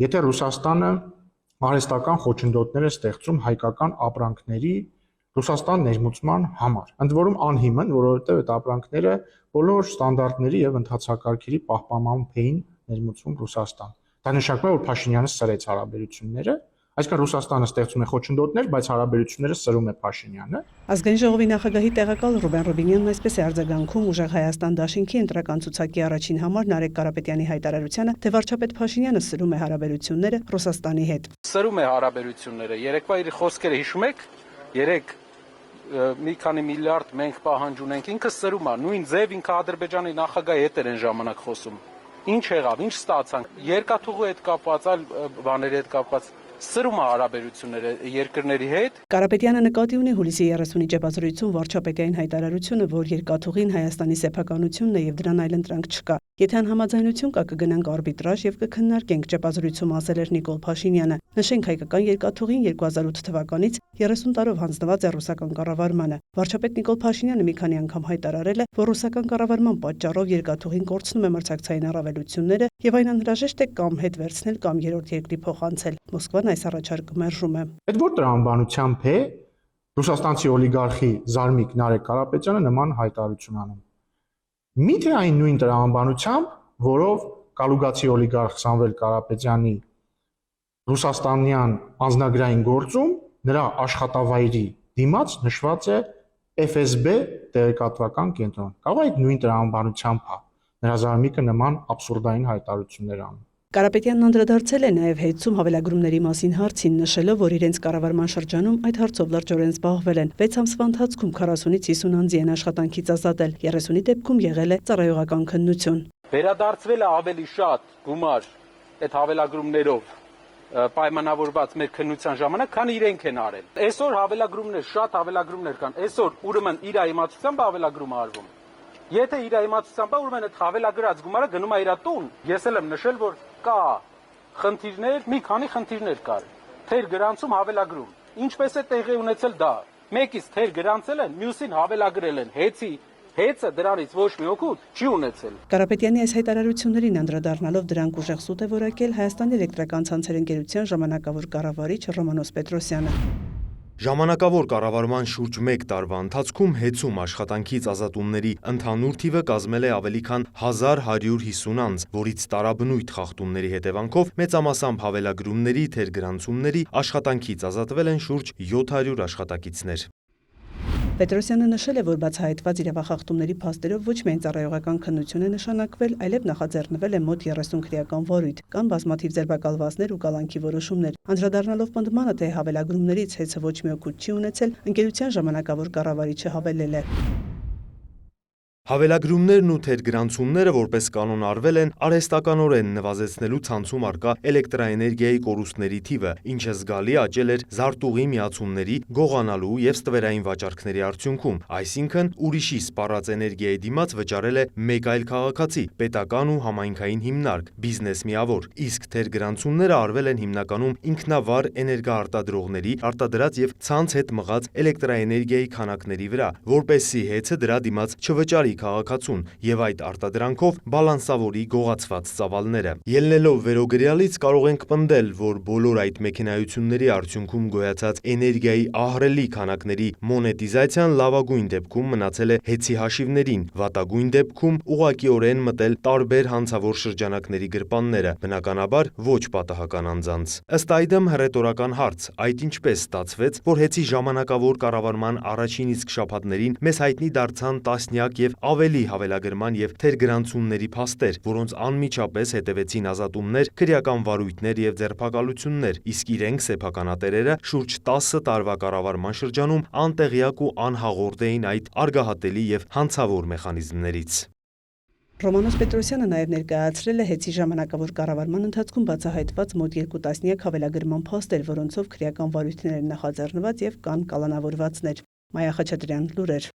եթե Ռուսաստանը արհեստական խոչընդոտներ է ստեղծում հայկական ապրանքների Ռուսաստան ներմուծման համար։ Ընդ որում անհիմն, որովհետև այդ ապրանքները բոլոր ստանդարտների եւ ընդհանցակարգերի պահպանմամբ էին ներմուծվում Ռուսաստան։ Դա նշանակում է, որ Փաշինյանը սրեց հարաբերությունները, այսինքն Ռուսաստանը ստեղծում է խոչընդոտներ, բայց հարաբերությունները սրում է Փաշինյանը։ Ազգային ժողովի նախագահի տեղակալ Ռուբեն Ռուբինյանն այսպես է արձագանքում Ուժեղ Հայաստան դաշինքի ընտրական ցուցակի առաջին համար Նարեկ Կարապետյանի հայտարարությանը, թե վարչապետ Փաշինյանը սրում է հարաբերությունները Ռուսաստանի հետ։ Սրում է հարաբերությունները։ Երեկվա իր խոսքերը հիշում եք։ Երեք մի քանի միլիարդ մենք պահանջ ունենք, ինքը սրում է, նույն ձև ինքը Ադրբեջանի նախագահի հետ էր այն ժամանակ խոսում։ Ինչ եղավ, ինչ ստացանք, երկաթուղու հետ կապված, այլ բաների հետ կապված, սրում է հարաբերությունները երկրների հետ։ Կարապետյանը նկատի ունի հուլիսի 30-ի ճեպազրույցում վարչապետային հայտարարությունը, որ երկաթուղին Հայաստանի սեփականությունն է եւ դրան այլընտրանք չկա։ Եթե անհամաձայնություն կա, կգնանք արբիտրաժ եւ կքննարկենք, ճեպազրույցում ասել էր Նիկոլ Փաշինյանը։ Նշենք, հայկական երկաթուղին 2008 թվականից 30 տարով հանձնված է ռուսական կառավարմանը։ Վարչապետ Նիկոլ Փաշինյանը մի քանի անգամ հայտարարել է, որ ռուսական կառավարման պատճառով երկաթուղին կորցնում է մրցակցային առավելությունները եւ այն անհրաժեշտ է կամ հետ վերցնել կամ երրորդ երկրի փոխանցել։ Մոսկվան այս առաջարկը մերժում է։ Այդ որ տրամաբանությամբ է ռուսաստանցի օլիգարխի Զարմիկ Նարեկ Կարապետյանը նման հայտարարություն անում։ Միթե այն նույն տրամաբանությամբ, որով կալուգացի օլիգարխ Սամվել Կարապետյանի ռուսաստանյան անձնագրային գործում նրա աշխատավայրի դիմաց նշված է FSB տեղեկատվական կենտրոն։ Կարող է այդ նույն տրամաբանությամբ է նրա Զարմիկը նման աբսուրդային հայտարարություններ անում։ Կարապետյանն անդրադարձել է նաև հետցում հավելագրումների մասին հարցին, նշելով, որ իրենց կառավարման շրջանում այդ հարցով լրջորեն զբաղվել են։ 6 ամսվա ընթացքում 40-ից 50 անձի են աշխատանքից ազատել, 30-ի դեպքում եղել է ծառայողական քննություն։ Վերադարձվել է ավելի շատ գումար այդ հավելագրումներով պայմանավորված մեր քննության ժամանակ, քան իրենք են արել։ Այսօր հավելագրումներ, շատ հավելագրումներ կան։ Այսօր ուրեմն իր իմացությամբ հավելագրում է արվում։ Եթե իր իմացությամբ է, ուրեմն այդ հավելագրած գումարը գնում է իր տուն։ Ես էլ եմ նշել, որ կա խնդիրներ, մի քանի խնդիրներ կար։ Թեր գրանցում հավելագրում։ Ինչպես է տեղի ունեցել դա։ Մեկից թեր գրանցել են, մյուսին հավելագրել են։ Հեծը դրանից ոչ մի օգուտ չի ունեցել։ Կարապետյանի այս հայտարարություններին անդրադառնալով դրանք ուժեղ սուտ է որակել Հայաստանի էլեկտրական ցանցեր ընկերության ժամանակավոր կառավարիչ Ռոմանոս Պետրոսյանը։ Ժամանակավոր կառավարման շուրջ 1 տարվա ընթացքում հետցում աշխատանքից ազատումների ընդհանուր թիվը կազմել է ավելի քան 1150 անձ, որից տարաբնույթ խախտումների հետևանքով մեծամասամբ հավելագրումների, թերգրանցումների աշխատանքից ազատվել են շուրջ 700 աշխատակիցներ։ Պետրոսյանը նշել է, որ բացահայտված իրավախախտումների փաստերով ոչ միայն ծառայողական քննություն է նշանակվել, այլև նախաձեռնվել է մոտ 30 քրեական վարույթ, կան բազմաթիվ ձերբակալվածներ ու կալանքի որոշումներ։ Անդրադառնալով պնդմանը, թե հավելագրումներից հետը ոչ մի օգուտ չի ունեցել, ընկերության ժամանակավոր կառավարիչը հավելել է. Հավելագրումներն ու թերգրանցումները որպես կանոն արվել են արհեստականորեն նվազեցնելու ցանցում առկա էլեկտրաէներգիայի կորուստների թիվը, ինչը զգալի աճել էր զարտուղի միացումների, գողանալու եւ ստվերային վաճառքների արդյունքում, այսինքն ուրիշի սպառած էներգիայի դիմաց վճարել է մեկ այլ քաղաքացի, պետական ու համայնքային հիմնարկ, բիզնես միավոր, իսկ թերգրանցումները արվել են հիմնականում ինքնավար էներգաարտադրողների արտադրած եւ ցանց հետ մղած էլեկտրաէներգիայի քանակների վրա, որպեսզի հեծը դրա դիմաց չվճարի քաղաքացուն եւ այդ արտադրանքով բալանսավորի գողացված ծավալները։ Ելնելով վերոգրյալից կարող ենք պնդել, որ բոլոր այդ մեքենայությունների արդյունքում գոյացած էներգիայի ահռելի քանակների մոնետիզացիան լավագույն դեպքում մնացել է հեծի հաշիվներին, վատագույն դեպքում ուղղակիորեն մտել տարբեր հանցավոր շրջանակների գրպանները, բնականաբար ոչ պատահական անձանց։ Ըստ այդմ հռետորական հարց, այդ ինչպես ստացվեց, որ հեծի ժամանակավոր կառավարման առաջին իսկ շաբաթներին մեզ հայտնի դարձան տասնյակ եւ ավելի հավելագրման եւ թերգրանցումների փաստեր, որոնց անմիջապես հետևեցին ազատումներ, քրեական վարույթներ եւ ձերբակալություններ, իսկ իրենք սեփականատերերը շուրջ 10 տարվա կառավարման շրջանում անտեղյակ ու անհաղորդ էին այդ արգահատելի եւ հանցավոր մեխանիզմներից։ Ռոմանոս Պետրոսյանը նաև ներկայացրել է հեծի ժամանակավոր կառավարման ընթացքում բացահայտված մոտ 2 տասնյակ հավելագրման փաստեր, որոնցով քրեական վարույթներ են նախաձեռնված եւ կան կալանավորվածներ։ Մայա Խաչատրյան, լուրեր։